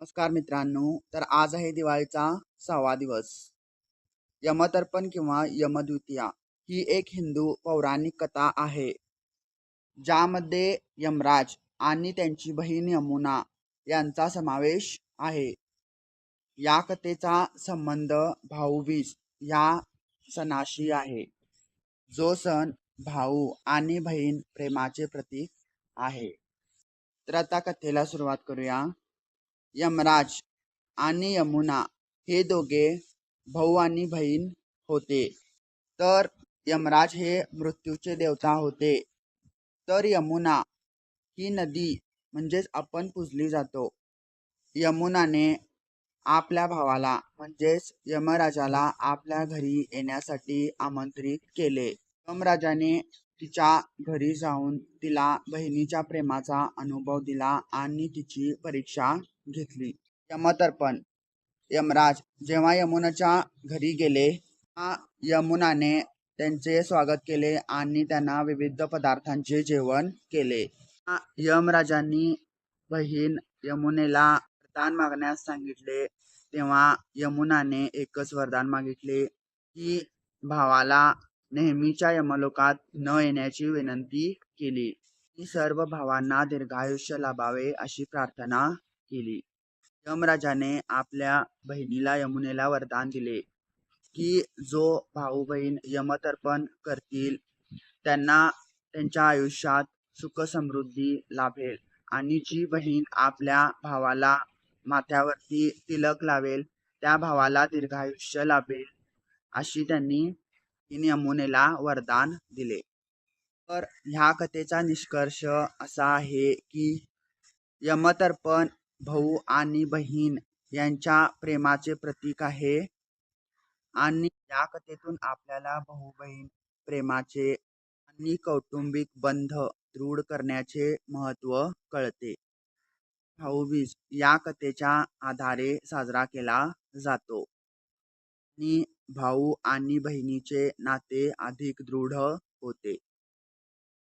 नमस्कार मित्रांनो. तर आज आहे दिवाळीचा 6वा दिवस. यमतर्पण किंवा यमद्वितीया ही एक हिंदू पौराणिक कथा आहे, ज्यामध्ये यमराज आणि त्यांची बहीण यमुना यांचा समावेश आहे. या कथेचा संबंध भाऊबीज या सणाशी आहे, जो सण भाऊ आणि बहीण प्रेमाचे प्रतीक आहे. तर आता कथेला सुरुवात करूया. यमराज आणि यमुना हे दोघे भाऊ आणि बहीण होते. तर यमराज हे मृत्यूचे देवता होते. तर यमुना ही नदी म्हणजेच आपण पूजली जातो. यमुनाने आपल्या भावाला म्हणजेच यमराजाला आपल्या घरी येण्यासाठी आमंत्रित केले. यमराजाने तिच्या घरी जाऊन तिला बहिणीच्या प्रेमाचा अनुभव दिला आणि तिची परीक्षा घेतली. यमतर्पण. यमराज जेव्हा यमुनाच्या घरी गेले, यमुनाने त्यांचे स्वागत केले आणि त्यांना विविध पदार्थांचे जेवण केले. यमराजांनी बहीण यमुनेला वरदान मागण्यास सांगितले. तेव्हा यमुनाने एकच वरदान मागितले की भावाला नेहमीच्या यमलोकात न येण्याची विनंती केली. ती सर्व भावांना दीर्घायुष्य लाभावे अशी प्रार्थना केली. यमराजाने आपल्या बहिणीला यमुनेला वरदान दिले की जो भाऊ बहीण यमतर्पण करतील त्यांना त्यांच्या आयुष्यात सुख समृद्धी लाभेल, आणि जी बहीण आपल्या भावाला माथ्यावरती तिलक लावेल त्या भावाला दीर्घायुष्य लाभेल, अशी त्यांनी यमुनेला वरदान दिले. तर ह्या कथेचा निष्कर्ष असा आहे की यमतर्पण भाऊ आणि बहीण यांच्या प्रेमाचे प्रतीक आहे, आणि या कथेतून आपल्याला भाऊ बहीण प्रेमाचे आणि कौटुंबिक बंध दृढ करण्याचे महत्त्व कळते. भाऊबीज या कथेच्या आधारे साजरा केला जातो आणि भाऊ आणि बहिणीचे नाते अधिक दृढ होते.